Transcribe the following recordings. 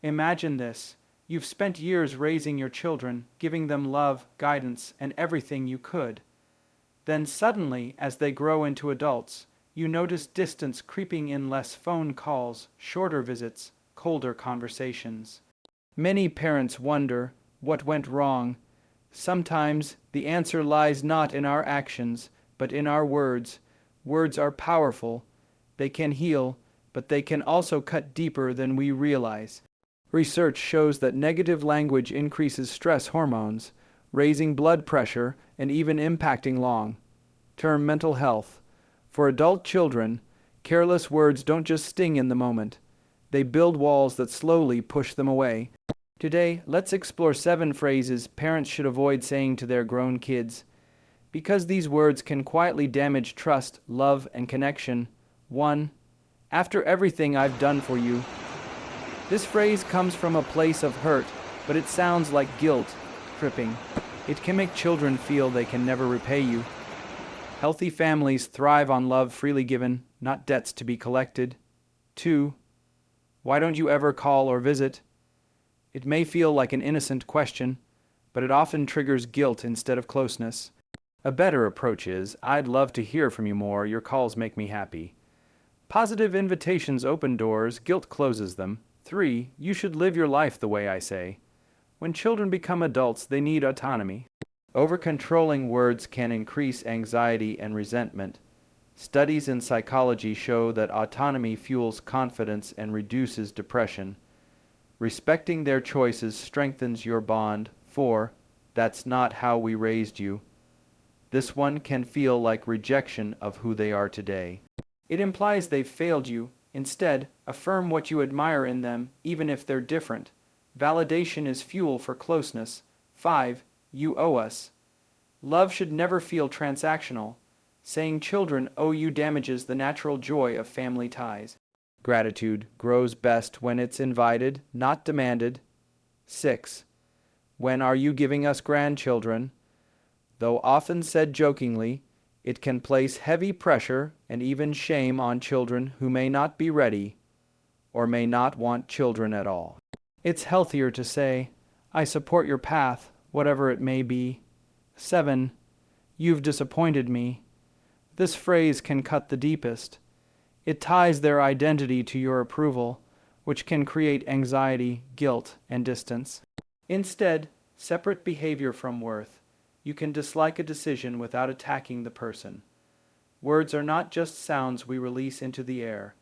Imagine this. You've spent years raising your children, giving them love, guidance, and everything you could. Then suddenly, as they grow into adults, you notice distance creeping in, less phone calls, shorter visits, colder conversations. Many parents wonder what went wrong. Sometimes the answer lies not in our actions, but in our words. Words are powerful. They can heal, but they can also cut deeper than we realize. Research shows that negative language increases stress hormones, raising blood pressure and even impacting long-term mental health. For adult children, careless words don't just sting in the moment. They build walls that slowly push them away. Today, let's explore 7 phrases parents should avoid saying to their grown kids, because these words can quietly damage trust, love, and connection. 1. After everything I've done for you. This phrase comes from a place of hurt, but it sounds like guilt tripping. It can make children feel they can never repay you. Healthy families thrive on love freely given, not debts to be collected. 2. Why don't you ever call or visit? It may feel like an innocent question, but it often triggers guilt instead of closeness. A better approach is, I'd love to hear from you more, your calls make me happy. Positive invitations open doors, guilt closes them. 3. You should live your life the way I say. When children become adults, they need autonomy. Over-controlling words can increase anxiety and resentment. Studies in psychology show that autonomy fuels confidence and reduces depression. Respecting their choices strengthens your bond. 4. That's not how we raised you. This one can feel like rejection of who they are today. It implies they've failed you. Instead, affirm what you admire in them, even if they're different. Validation is fuel for closeness. 5. You owe us. Love should never feel transactional. Saying children owe you damages the natural joy of family ties. Gratitude grows best when it's invited, not demanded. 6. When are you giving us grandchildren? Though often said jokingly, it can place heavy pressure and even shame on children who may not be ready or may not want children at all. It's healthier to say, I support your path, whatever it may be. 7. You've disappointed me. This phrase can cut the deepest. It ties their identity to your approval, which can create anxiety, guilt, and distance. Instead, separate behavior from worth. You can dislike a decision without attacking the person. Words are not just sounds we release into the air.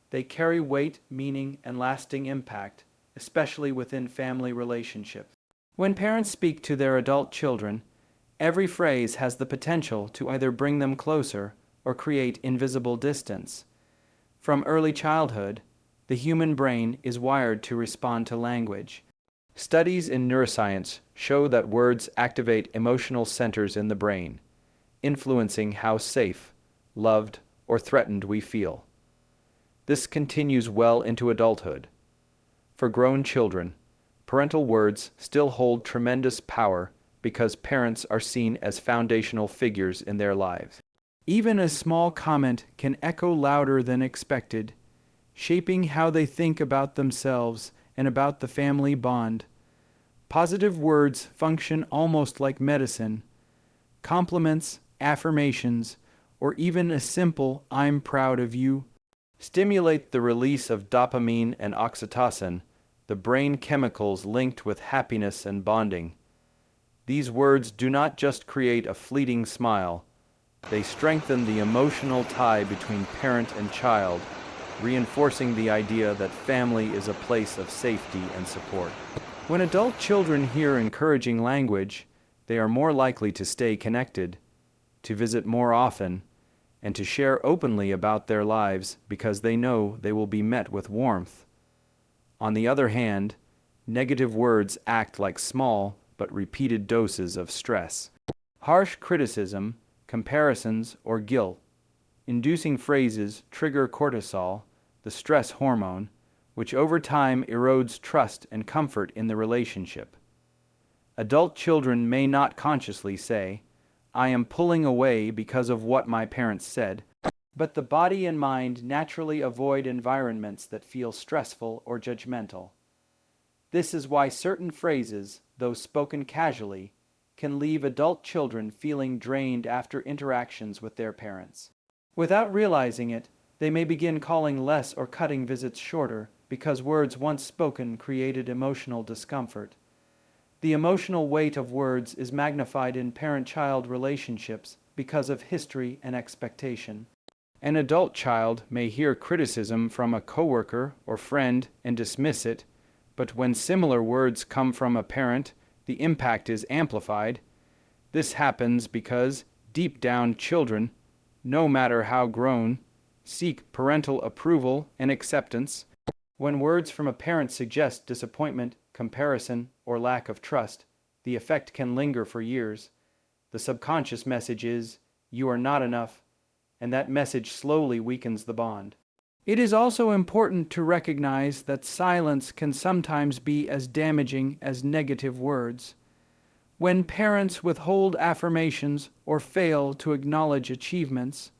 They carry weight, meaning, and lasting impact, especially within family relationships. When parents speak to their adult children, every phrase has the potential to either bring them closer or create invisible distance. From early childhood, the human brain is wired to respond to language. Studies in neuroscience show that words activate emotional centers in the brain, influencing how safe, loved, or threatened we feel. This continues well into adulthood. For grown children, parental words still hold tremendous power because parents are seen as foundational figures in their lives. Even a small comment can echo louder than expected, shaping how they think about themselves and about the family bond. Positive words function almost like medicine. Compliments, affirmations, or even a simple "I'm proud of you" stimulate the release of dopamine and oxytocin, the brain chemicals linked with happiness and bonding. These words do not just create a fleeting smile, they strengthen the emotional tie between parent and child, reinforcing the idea that family is a place of safety and support. When adult children hear encouraging language, they are more likely to stay connected, to visit more often, and to share openly about their lives because they know they will be met with warmth. On the other hand, negative words act like small but repeated doses of stress. Harsh criticism, comparisons, or guilt-inducing phrases trigger cortisol, the stress hormone, which over time erodes trust and comfort in the relationship. Adult children may not consciously say, I am pulling away because of what my parents said, but the body and mind naturally avoid environments that feel stressful or judgmental. This is why certain phrases, though spoken casually, can leave adult children feeling drained after interactions with their parents. Without realizing it, they may begin calling less or cutting visits shorter because words once spoken created emotional discomfort. The emotional weight of words is magnified in parent-child relationships because of history and expectation. An adult child may hear criticism from a coworker or friend and dismiss it, but when similar words come from a parent, the impact is amplified. This happens because, deep down, children, no matter how grown, seek parental approval and acceptance. When words from a parent suggest disappointment, comparison, or lack of trust, the effect can linger for years. The subconscious message is, "You are not enough," and that message slowly weakens the bond. It is also important to recognize that silence can sometimes be as damaging as negative words. When parents withhold affirmations or fail to acknowledge achievements,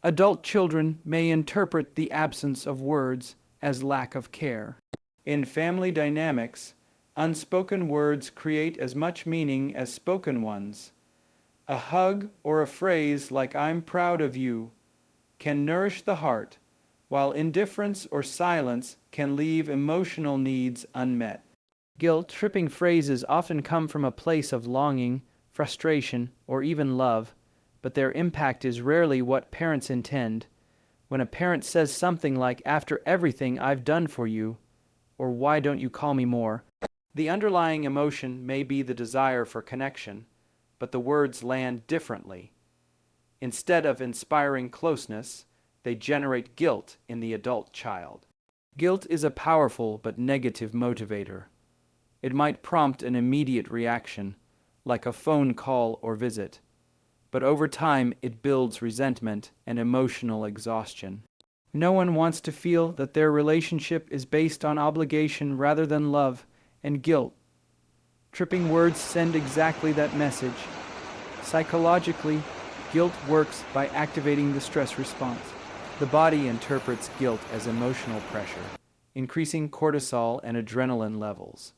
adult children may interpret the absence of words as lack of care. In family dynamics, unspoken words create as much meaning as spoken ones. A hug or a phrase like "I'm proud of you" can nourish the heart, while indifference or silence can leave emotional needs unmet. Guilt-tripping phrases often come from a place of longing, frustration, or even love, but their impact is rarely what parents intend. When a parent says something like, "After everything I've done for you," or "Why don't you call me more?" the underlying emotion may be the desire for connection, but the words land differently. Instead of inspiring closeness, they generate guilt in the adult child. Guilt is a powerful but negative motivator. It might prompt an immediate reaction, like a phone call or visit, but over time it builds resentment and emotional exhaustion. No one wants to feel that their relationship is based on obligation rather than love, and guilt-tripping words send exactly that message. Psychologically, guilt works by activating the stress response. The body interprets guilt as emotional pressure, increasing cortisol and adrenaline levels.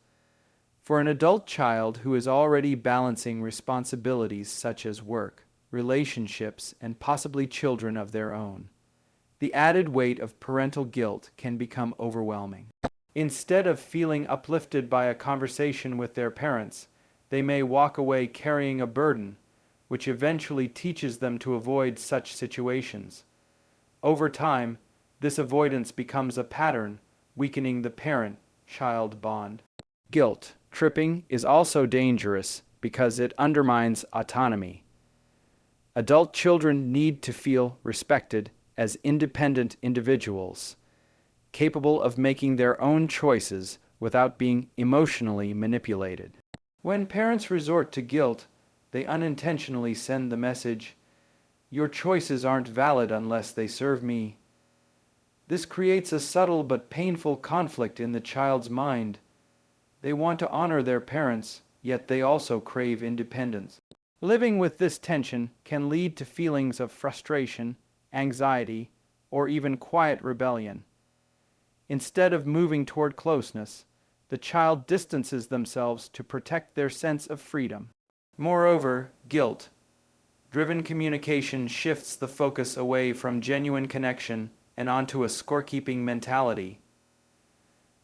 For an adult child who is already balancing responsibilities such as work, relationships, and possibly children of their own, the added weight of parental guilt can become overwhelming. Instead of feeling uplifted by a conversation with their parents, they may walk away carrying a burden, which eventually teaches them to avoid such situations. Over time, this avoidance becomes a pattern, weakening the parent-child bond. Guilt-tripping is also dangerous because it undermines autonomy. Adult children need to feel respected as independent individuals, capable of making their own choices without being emotionally manipulated. When parents resort to guilt, they unintentionally send the message, "Your choices aren't valid unless they serve me." This creates a subtle but painful conflict in the child's mind. They want to honor their parents, yet they also crave independence. Living with this tension can lead to feelings of frustration, anxiety, or even quiet rebellion. Instead of moving toward closeness, the child distances themselves to protect their sense of freedom. Moreover, guilt-driven communication shifts the focus away from genuine connection and onto a scorekeeping mentality.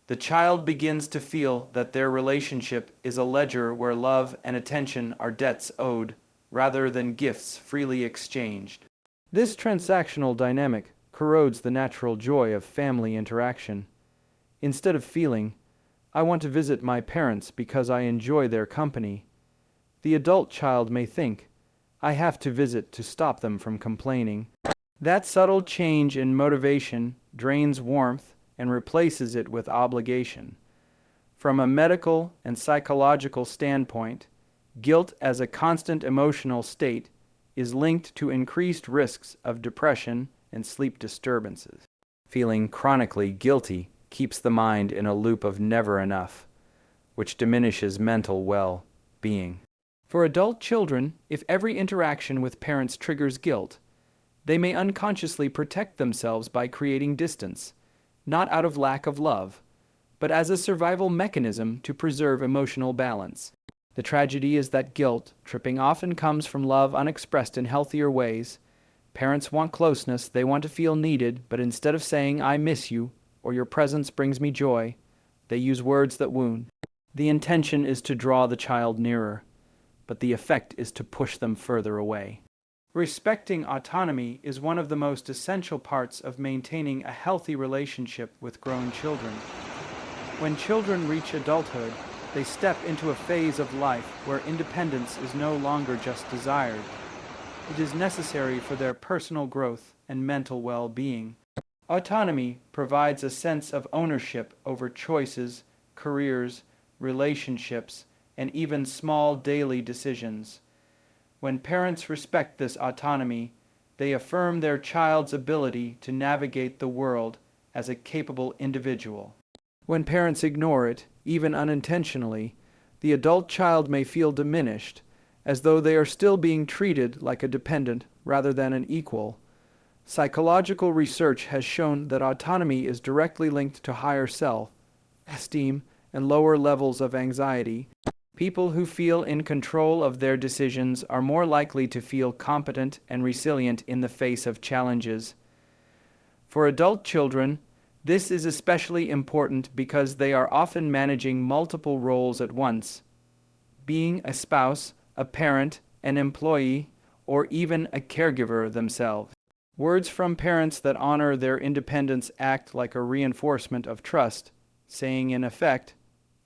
The child begins to feel that their relationship is a ledger where love and attention are debts owed, rather than gifts freely exchanged. This transactional dynamic corrodes the natural joy of family interaction. Instead of feeling, "I want to visit my parents because I enjoy their company," the adult child may think, "I have to visit to stop them from complaining." That subtle change in motivation drains warmth and replaces it with obligation. From a medical and psychological standpoint, guilt as a constant emotional state is linked to increased risks of depression and sleep disturbances. Feeling chronically guilty keeps the mind in a loop of never enough, which diminishes mental well-being. For adult children, if every interaction with parents triggers guilt, they may unconsciously protect themselves by creating distance, not out of lack of love, but as a survival mechanism to preserve emotional balance. The tragedy is that guilt tripping often comes from love unexpressed in healthier ways. Parents want closeness, they want to feel needed, but instead of saying, "I miss you," or "Your presence brings me joy," they use words that wound. The intention is to draw the child nearer, but the effect is to push them further away. Respecting autonomy is one of the most essential parts of maintaining a healthy relationship with grown children. When children reach adulthood, they step into a phase of life where independence is no longer just desired. It is necessary for their personal growth and mental well-being. Autonomy provides a sense of ownership over choices, careers, relationships, and even small daily decisions. When parents respect this autonomy, they affirm their child's ability to navigate the world as a capable individual. When parents ignore it, even unintentionally, the adult child may feel diminished, as though they are still being treated like a dependent rather than an equal. Psychological research has shown that autonomy is directly linked to higher self-esteem and lower levels of anxiety. People who feel in control of their decisions are more likely to feel competent and resilient in the face of challenges. For adult children, this is especially important because they are often managing multiple roles at once, being a spouse, a parent, an employee, or even a caregiver themselves. Words from parents that honor their independence act like a reinforcement of trust, saying in effect,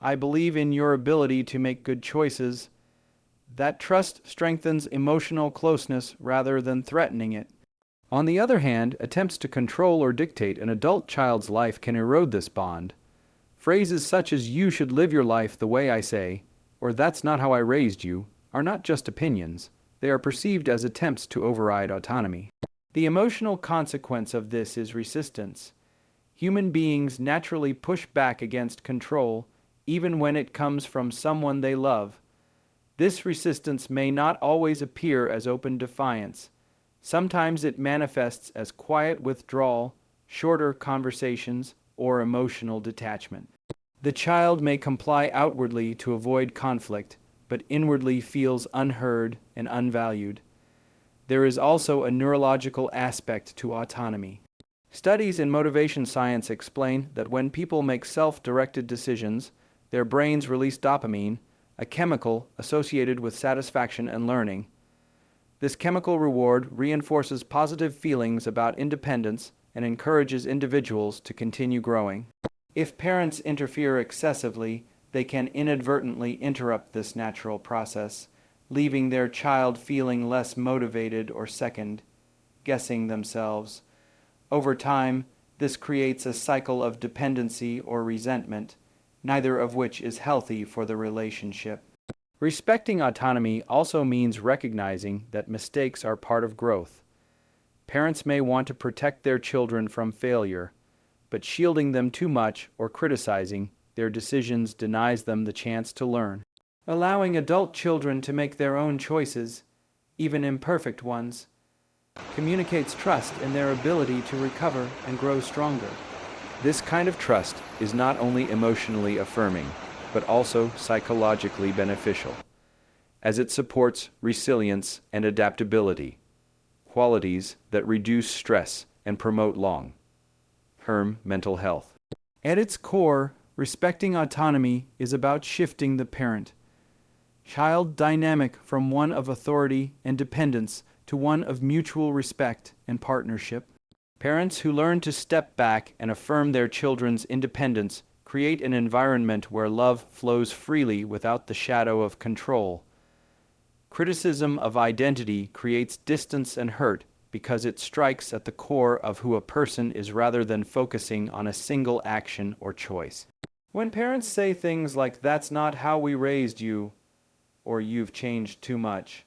"I believe in your ability to make good choices." That trust strengthens emotional closeness rather than threatening it. On the other hand, attempts to control or dictate an adult child's life can erode this bond. Phrases such as "you should live your life the way I say," or "that's not how I raised you," are not just opinions. They are perceived as attempts to override autonomy. The emotional consequence of this is resistance. Human beings naturally push back against control, even when it comes from someone they love. This resistance may not always appear as open defiance. Sometimes it manifests as quiet withdrawal, shorter conversations, or emotional detachment. The child may comply outwardly to avoid conflict, but inwardly feels unheard and unvalued. There is also a neurological aspect to autonomy. Studies in motivation science explain that when people make self-directed decisions, their brains release dopamine, a chemical associated with satisfaction and learning. This chemical reward reinforces positive feelings about independence and encourages individuals to continue growing. If parents interfere excessively, they can inadvertently interrupt this natural process, leaving their child feeling less motivated or second-guessing themselves. Over time, this creates a cycle of dependency or resentment, neither of which is healthy for the relationship. Respecting autonomy also means recognizing that mistakes are part of growth. Parents may want to protect their children from failure, but shielding them too much or criticizing their decisions denies them the chance to learn. Allowing adult children to make their own choices, even imperfect ones, communicates trust in their ability to recover and grow stronger. This kind of trust is not only emotionally affirming, but also psychologically beneficial, as it supports resilience and adaptability, qualities that reduce stress and promote long-term mental health. At its core, respecting autonomy is about shifting the parent-child dynamic from one of authority and dependence to one of mutual respect and partnership. Parents who learn to step back and affirm their children's independence create an environment where love flows freely without the shadow of control. Criticism of identity creates distance and hurt because it strikes at the core of who a person is rather than focusing on a single action or choice. When parents say things like "that's not how we raised you," or "you've changed too much,"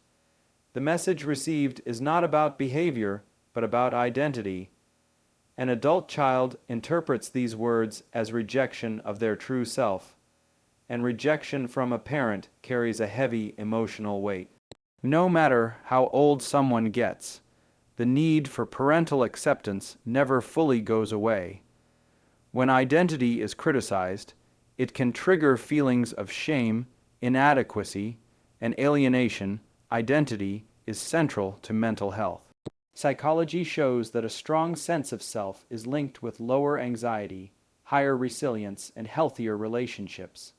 the message received is not about behavior, but about identity. An adult child interprets these words as rejection of their true self, and rejection from a parent carries a heavy emotional weight. No matter how old someone gets, the need for parental acceptance never fully goes away. When identity is criticized, It can trigger feelings of shame, inadequacy, and alienation. Identity is central to mental health. Psychology shows that a strong sense of self is linked with lower anxiety, higher resilience, and healthier relationships.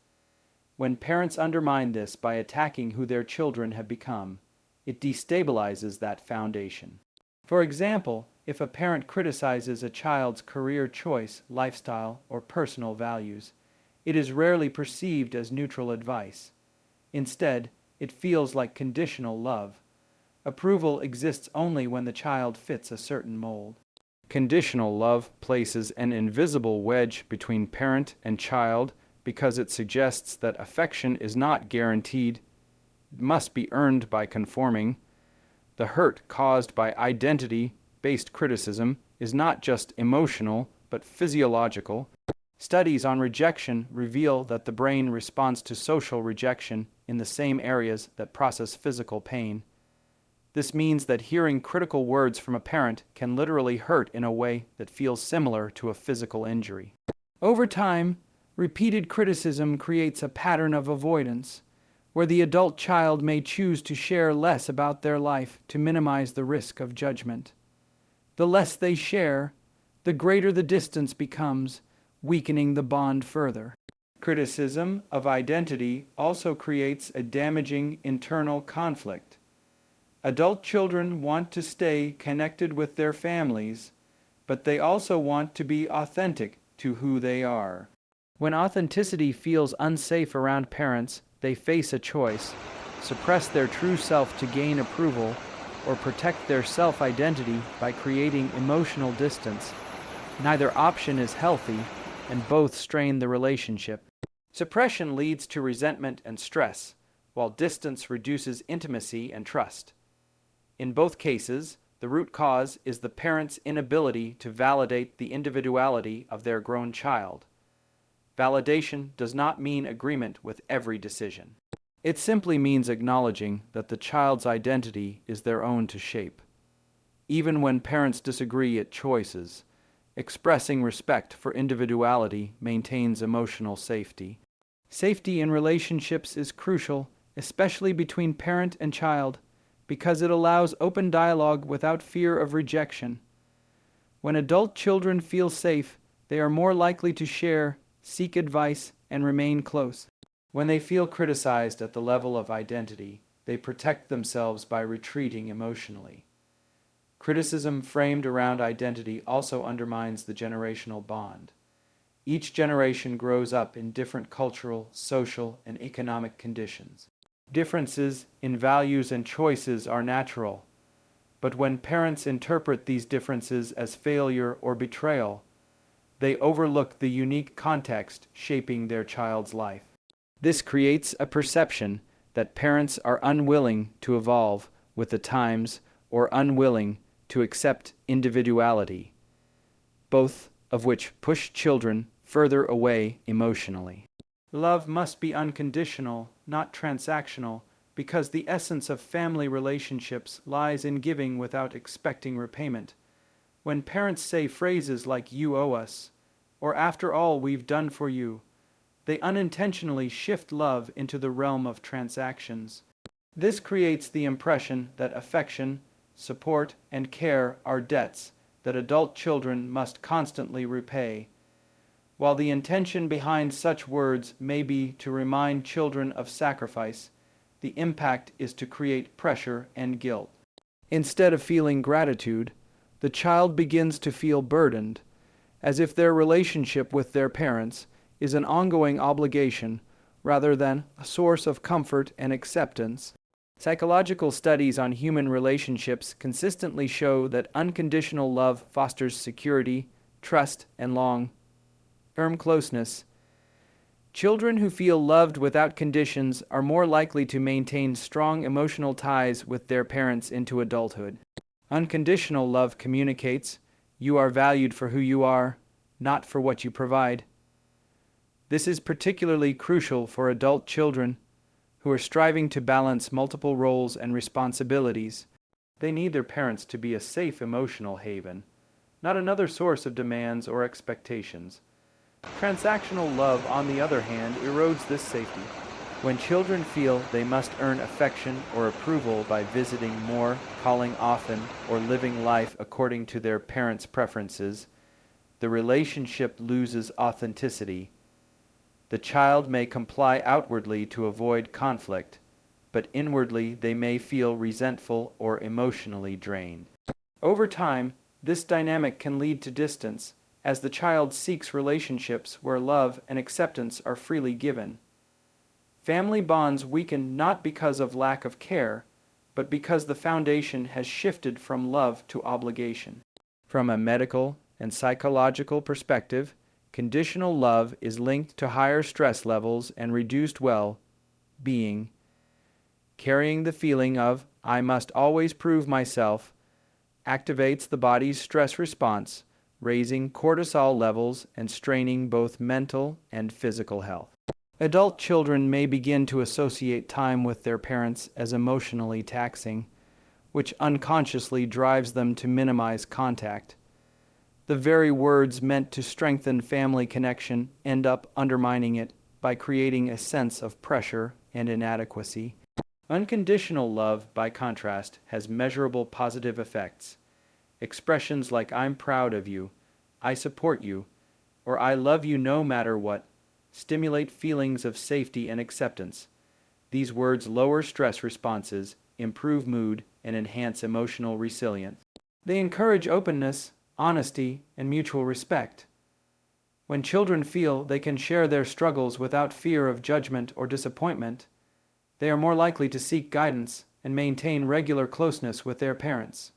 When parents undermine this by attacking who their children have become, it destabilizes that foundation. For example, if a parent criticizes a child's career choice, lifestyle, or personal values, it is rarely perceived as neutral advice. Instead, it feels like conditional love. Approval exists only when the child fits a certain mold. Conditional love places an invisible wedge between parent and child because it suggests that affection is not guaranteed, it must be earned by conforming. The hurt caused by identity-based criticism is not just emotional, but physiological. Studies on rejection reveal that the brain responds to social rejection in the same areas that process physical pain. This means that hearing critical words from a parent can literally hurt in a way that feels similar to a physical injury. Over time, repeated criticism creates a pattern of avoidance, where the adult child may choose to share less about their life to minimize the risk of judgment. The less they share, the greater the distance becomes, weakening the bond further. Criticism of identity also creates a damaging internal conflict. Adult children want to stay connected with their families, but they also want to be authentic to who they are. When authenticity feels unsafe around parents, they face a choice: suppress their true self to gain approval, or protect their self-identity by creating emotional distance. Neither option is healthy, and both strain the relationship. Suppression leads to resentment and stress, while distance reduces intimacy and trust. In both cases, the root cause is the parent's inability to validate the individuality of their grown child. Validation does not mean agreement with every decision. It simply means acknowledging that the child's identity is their own to shape. Even when parents disagree at choices, expressing respect for individuality maintains emotional safety. Safety in relationships is crucial, especially between parent and child, because it allows open dialogue without fear of rejection. When adult children feel safe, they are more likely to share, seek advice, and remain close. When they feel criticized at the level of identity, they protect themselves by retreating emotionally. Criticism framed around identity also undermines the generational bond. Each generation grows up in different cultural, social, and economic conditions. Differences in values and choices are natural, but when parents interpret these differences as failure or betrayal, they overlook the unique context shaping their child's life. This creates a perception that parents are unwilling to evolve with the times or unwilling to accept individuality, both of which push children further away emotionally. Love must be unconditional, not transactional, because the essence of family relationships lies in giving without expecting repayment. When parents say phrases like "you owe us," or "after all we've done for you," they unintentionally shift love into the realm of transactions. This creates the impression that affection, support, and care are debts that adult children must constantly repay. While the intention behind such words may be to remind children of sacrifice, the impact is to create pressure and guilt. Instead of feeling gratitude, the child begins to feel burdened, as if their relationship with their parents is an ongoing obligation rather than a source of comfort and acceptance. Psychological studies on human relationships consistently show that unconditional love fosters security, trust, and long-term closeness. Children who feel loved without conditions are more likely to maintain strong emotional ties with their parents into adulthood. Unconditional love communicates, "You are valued for who you are, not for what you provide." This is particularly crucial for adult children who are striving to balance multiple roles and responsibilities. They need their parents to be a safe emotional haven, not another source of demands or expectations. Transactional love, on the other hand, erodes this safety. When children feel they must earn affection or approval by visiting more, calling often, or living life according to their parents' preferences, the relationship loses authenticity. The child may comply outwardly to avoid conflict, but inwardly they may feel resentful or emotionally drained. Over time, this dynamic can lead to distance, as the child seeks relationships where love and acceptance are freely given. Family bonds weaken not because of lack of care, but because the foundation has shifted from love to obligation. From a medical and psychological perspective, conditional love is linked to higher stress levels and reduced well-being. Carrying the feeling of, I must always prove myself, activates the body's stress response, raising cortisol levels and straining both mental and physical health. Adult children may begin to associate time with their parents as emotionally taxing, which unconsciously drives them to minimize contact. The very words meant to strengthen family connection end up undermining it by creating a sense of pressure and inadequacy. Unconditional love, by contrast, has measurable positive effects. Expressions like I'm proud of you, I support you, or I love you no matter what, stimulate feelings of safety and acceptance. These words lower stress responses, improve mood, and enhance emotional resilience. They encourage openness, honesty, and mutual respect. When children feel they can share their struggles without fear of judgment or disappointment, they are more likely to seek guidance and maintain regular closeness with their parents.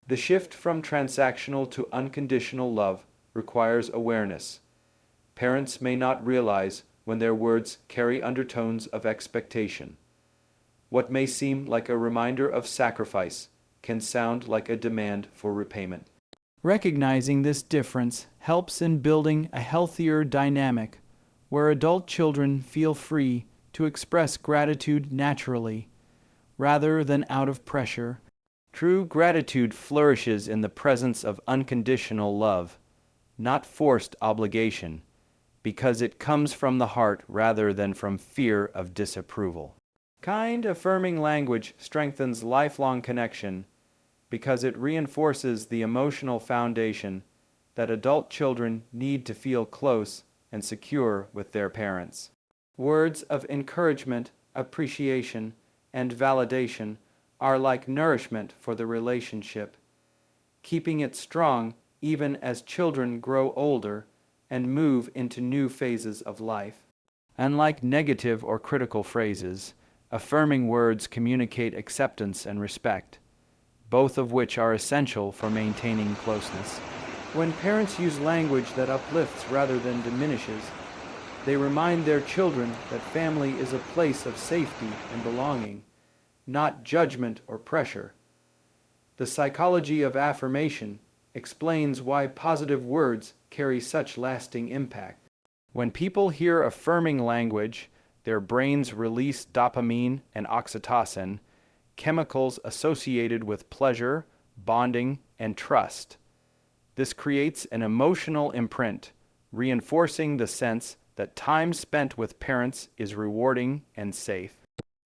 The shift from transactional to unconditional love requires awareness. Parents may not realize when their words carry undertones of expectation. What may seem like a reminder of sacrifice can sound like a demand for repayment. Recognizing this difference helps in building a healthier dynamic where adult children feel free to express gratitude naturally, rather than out of pressure. True gratitude flourishes in the presence of unconditional love, not forced obligation, because it comes from the heart rather than from fear of disapproval. Kind, affirming language strengthens lifelong connection because it reinforces the emotional foundation that adult children need to feel close and secure with their parents. Words of encouragement, appreciation, and validation are like nourishment for the relationship, keeping it strong even as children grow older and move into new phases of life. Unlike negative or critical phrases, affirming words communicate acceptance and respect, both of which are essential for maintaining closeness. When parents use language that uplifts rather than diminishes, they remind their children that family is a place of safety and belonging, not judgment or pressure. The psychology of affirmation explains why positive words carry such lasting impact. When people hear affirming language, their brains release dopamine and oxytocin, chemicals associated with pleasure, bonding, and trust. This creates an emotional imprint, reinforcing the sense that time spent with parents is rewarding and safe.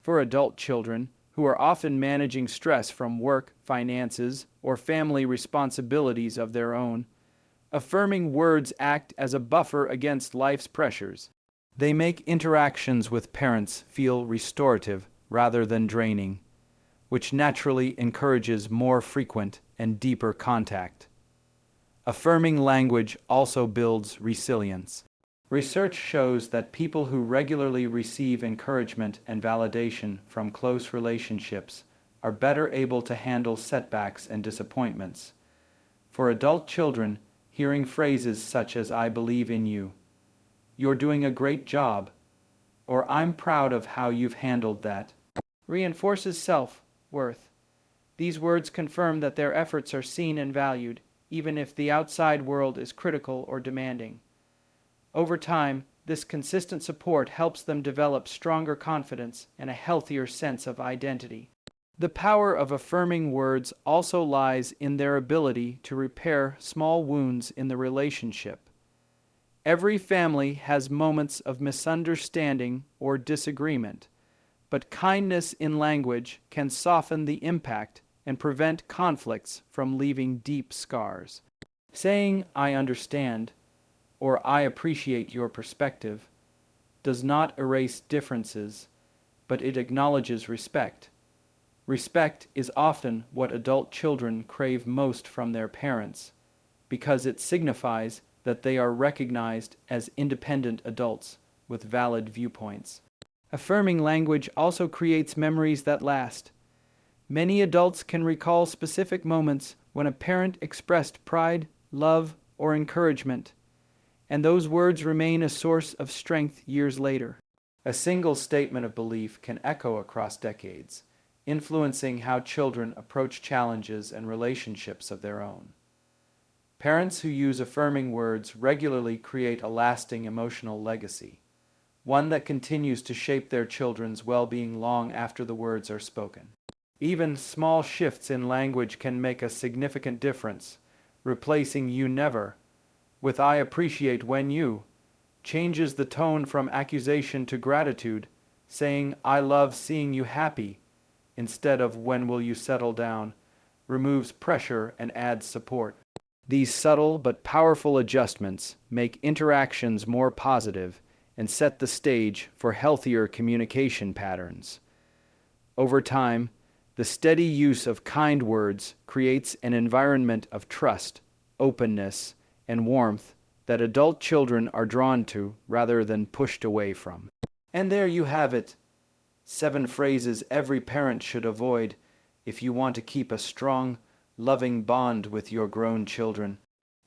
For adult children, who are often managing stress from work, finances, or family responsibilities of their own, affirming words act as a buffer against life's pressures. They make interactions with parents feel restorative rather than draining, which naturally encourages more frequent and deeper contact. Affirming language also builds resilience. Research shows that people who regularly receive encouragement and validation from close relationships are better able to handle setbacks and disappointments. For adult children, hearing phrases such as "I believe in you," "You're doing a great job," or "I'm proud of how you've handled that," reinforces self-worth. These words confirm that their efforts are seen and valued, even if the outside world is critical or demanding. Over time, this consistent support helps them develop stronger confidence and a healthier sense of identity. The power of affirming words also lies in their ability to repair small wounds in the relationship. Every family has moments of misunderstanding or disagreement, but kindness in language can soften the impact and prevent conflicts from leaving deep scars. Saying, "I understand," or "I appreciate your perspective," does not erase differences, but it acknowledges respect. Respect is often what adult children crave most from their parents, because it signifies that they are recognized as independent adults with valid viewpoints. Affirming language also creates memories that last. Many adults can recall specific moments when a parent expressed pride, love, or encouragement, and those words remain a source of strength years later. A single statement of belief can echo across decades, influencing how children approach challenges and relationships of their own. Parents who use affirming words regularly create a lasting emotional legacy, one that continues to shape their children's well-being long after the words are spoken. Even small shifts in language can make a significant difference. Replacing "you never" with "I appreciate when you" changes the tone from accusation to gratitude, saying "I love seeing you happy" instead of "when will you settle down" removes pressure and adds support. These subtle but powerful adjustments make interactions more positive and set the stage for healthier communication patterns. Over time, the steady use of kind words creates an environment of trust, openness, and warmth that adult children are drawn to rather than pushed away from. And there you have it. 7 phrases every parent should avoid if you want to keep a strong, loving bond with your grown children.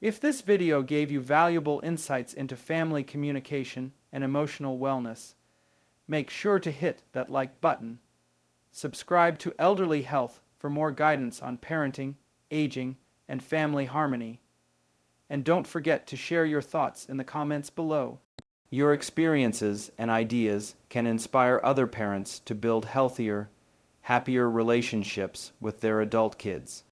If this video gave you valuable insights into family communication and emotional wellness, make sure to hit that like button. Subscribe to Elderly Health for more guidance on parenting, aging, and family harmony. And don't forget to share your thoughts in the comments below. Your experiences and ideas can inspire other parents to build healthier, happier relationships with their adult kids.